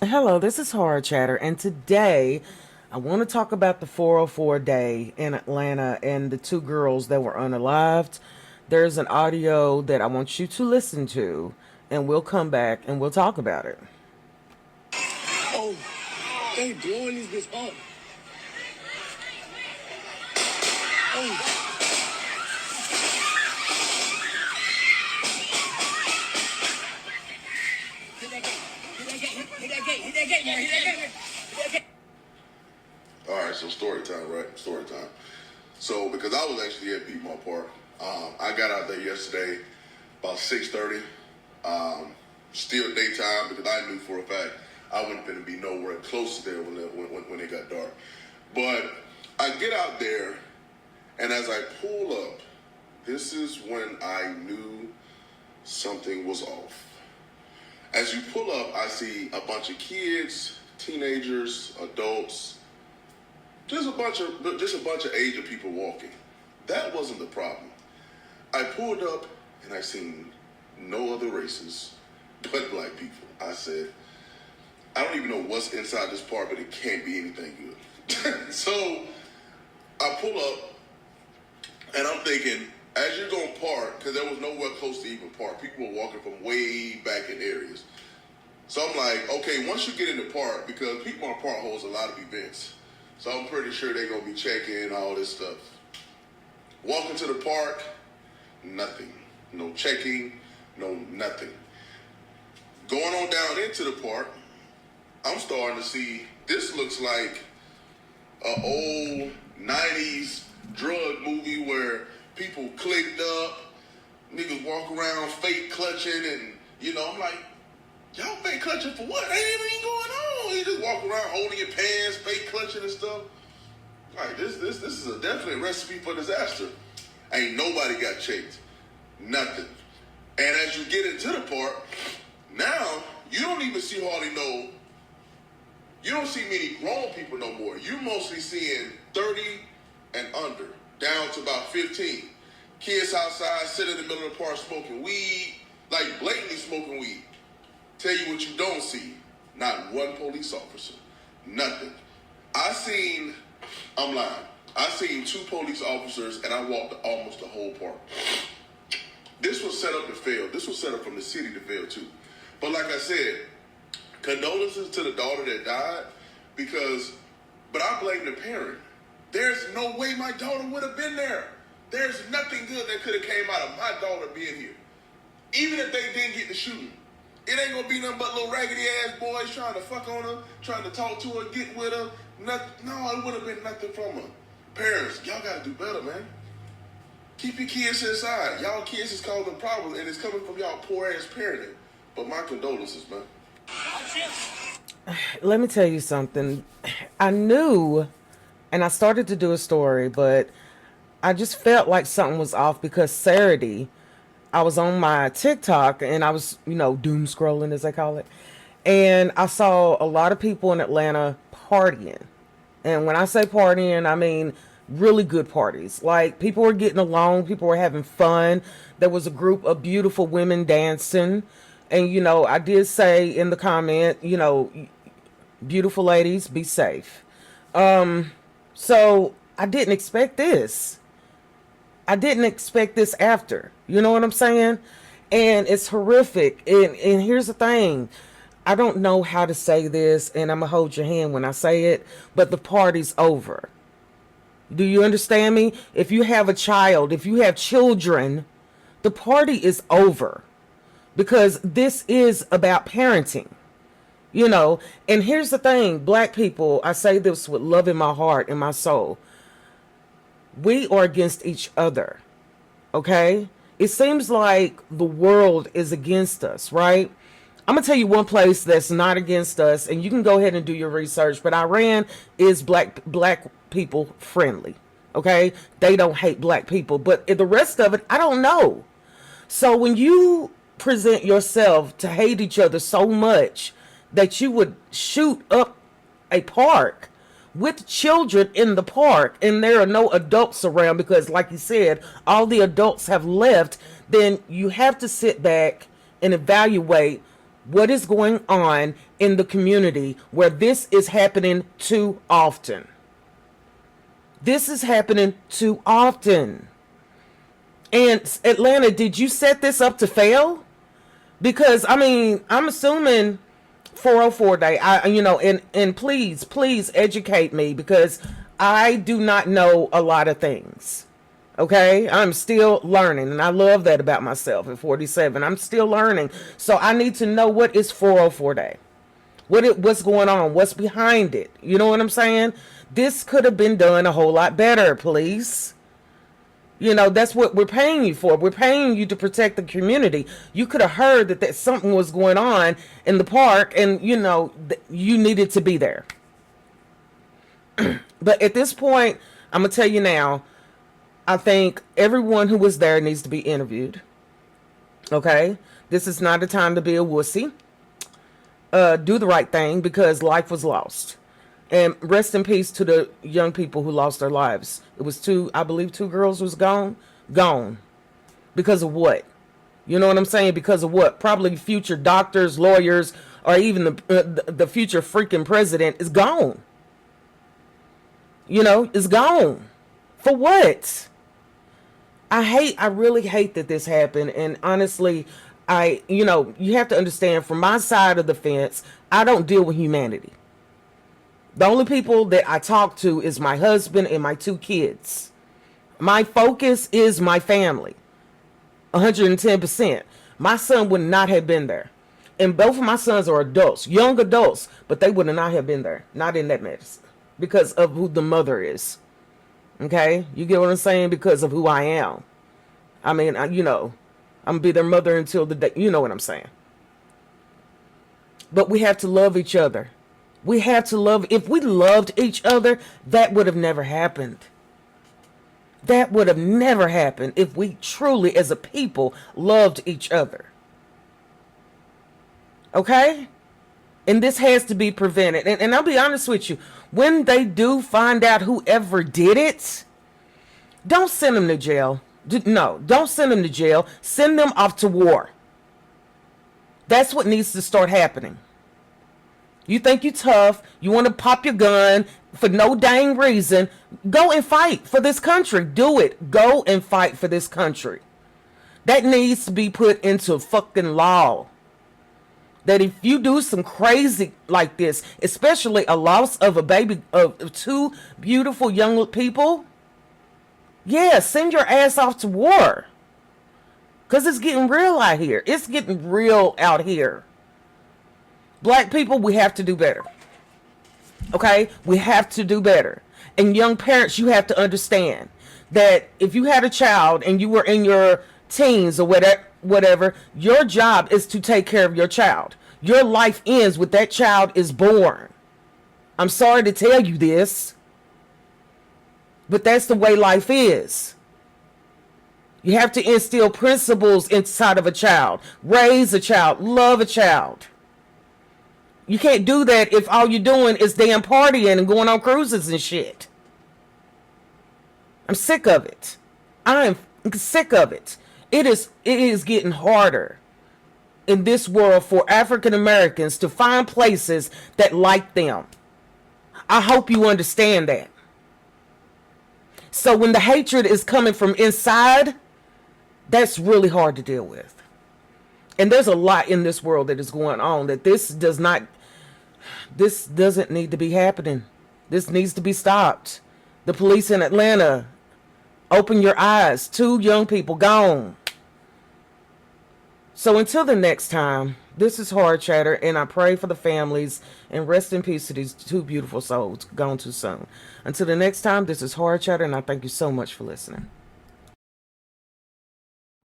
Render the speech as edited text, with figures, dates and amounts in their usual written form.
Hello, this is Horror Chatter, and today I want to talk about the 404 day in Atlanta and the two girls that were unalived. There's an audio that I want you to listen to, and we'll come back and we'll talk about it. Oh, they blowing this bitch up. Oh, hit that gate. Hit that gate. Hit that gate. Hit that gate, man. Hit that gate. Hit that gate. All right, so story time, right? Story time. So because I was actually at Piedmont Park, I got out there yesterday about 6:30. Still daytime because I knew for a fact I wasn't going to be nowhere close to there when it got dark. But I get out there, and as I pull up, this is when I knew something was off. As you pull up, I see a bunch of kids, teenagers, adults, just a bunch of Asian people walking. That wasn't the problem. I pulled up and I seen no other races but black people. I said, I don't even know what's inside this park, but it can't be anything good. So I pull up and I'm thinking, as you're going to park, because there was nowhere close to even park, people were walking from way back in areas. So I'm like, okay, once you get in the park, because Piedmont Park holds a lot of events, so I'm pretty sure they're going to be checking all this stuff. Walking to the park, nothing. No checking, no nothing. Going on down into the park, I'm starting to see, this looks like an old 90s drug movie where people clicked up, niggas walk around fake clutching, and, I'm like, y'all fake clutching for what? Ain't anything going on. You just walk around holding your pants, fake clutching and stuff. Like, this is definitely a recipe for disaster. Ain't nobody got checked. Nothing. And as you get into the park, now you don't even see you don't see many grown people no more. You mostly seeing 30 and under, down to about 15. Kids outside, sitting in the middle of the park smoking weed, like blatantly smoking weed. Tell you what you don't see. Not one police officer. Nothing. I'm lying. I seen two police officers and I walked almost the whole park. This was set up to fail. This was set up from the city to fail too. But like I said, condolences to the daughter that died but I blame the parent. There's no way my daughter would have been there. There's nothing good that could have came out of my daughter being here. Even if they didn't get the shooting. It ain't gonna be nothing but little raggedy ass boys trying to fuck on her, trying to talk to her, get with her. No, it would have been nothing from her. Parents, y'all gotta do better, man. Keep your kids inside. Y'all kids is causing problems, and it's coming from y'all poor ass parenting. But my condolences, man. Let me tell you something. I knew, and I started to do a story, but I just felt like something was off because Saturday, I was on my TikTok and I was, doom scrolling as they call it. And I saw a lot of people in Atlanta partying. And when I say partying, I mean really good parties. Like people were getting along, people were having fun. There was a group of beautiful women dancing. And, I did say in the comment, beautiful ladies, be safe. So I didn't expect this. I didn't expect this after. You know what I'm saying? And it's horrific. And here's the thing. I don't know how to say this, and I'm going to hold your hand when I say it, but the party's over. Do you understand me? If you have a child, if you have children, the party is over. Because this is about parenting. And here's the thing, black people, I say this with love in my heart and my soul. We are against each other, okay? It seems like the world is against us, right? I'm going to tell you one place that's not against us, and you can go ahead and do your research, but Iran is black people friendly, okay? They don't hate black people, but the rest of it, I don't know. So when you present yourself to hate each other so much that you would shoot up a park with children in the park and there are no adults around because like you said, all the adults have left, then you have to sit back and evaluate what is going on in the community where this is happening too often. This is happening too often. And Atlanta, did you set this up to fail? Because I mean, I'm assuming 404 day. And please educate me, because I do not know a lot of things. Okay, I'm still learning, and I love that about myself at 47. I'm still learning, so I need to know what is 404 day, what's going on, what's behind it. You know what I'm saying? This could have been done a whole lot better, police. That's what we're paying you for. We're paying you to protect the community. You could have heard that something was going on in the park, and you needed to be there. But at this point, I'm gonna tell you now, I think everyone who was there needs to be interviewed. Okay? This is not a time to be a wussy. Do the right thing, because life was lost. And rest in peace to the young people who lost their lives. It was I believe two girls was gone. Because of what? You know what I'm saying? Because of what? Probably future doctors, lawyers, or even the future freaking president is gone. Is gone. For what? I really hate that this happened. And honestly, you have to understand, from my side of the fence, I don't deal with humanity. The only people that I talk to is my husband and my 2 kids. My focus is my family. 110%. My son would not have been there. And both of my sons are adults, young adults, but they would not have been there. Not in that medicine. Because of who the mother is. Okay? You get what I'm saying? Because of who I am. I mean, I'm going to be their mother until the day. You know what I'm saying? But we have to love each other. We have to love. If we loved each other, that would have never happened. That would have never happened if we truly, as a people, loved each other. Okay? And this has to be prevented. And I'll be honest with you. When they do find out whoever did it, don't send them to jail. No, don't send them to jail. Send them off to war. That's what needs to start happening. You think you're tough, you want to pop your gun for no dang reason, go and fight for this country. Do it. Go and fight for this country. That needs to be put into fucking law. That if you do some crazy like this, especially a loss of a baby, of 2 beautiful young people, yeah, send your ass off to war. Because it's getting real out here. It's getting real out here. Black people, we have to do better. Okay? We have to do better. And young parents, you have to understand that if you had a child and you were in your teens or whatever, your job is to take care of your child. Your life ends when that child is born. I'm sorry to tell you this, but that's the way life is. You have to instill principles inside of a child. Raise a child. Love a child. You can't do that if all you're doing is damn partying and going on cruises and shit. I'm sick of it. I'm sick of it. It is getting harder in this world for African Americans to find places that like them. I hope you understand that. So when the hatred is coming from inside, that's really hard to deal with. And there's a lot in this world that is going on that this doesn't need to be happening. This needs to be stopped. The police in Atlanta, open your eyes. 2 young people gone. So until the next time, this is Hard Chatter, and I pray for the families, and rest in peace to these 2 beautiful souls gone too soon. Until the next time, this is Hard Chatter, and I thank you so much for listening.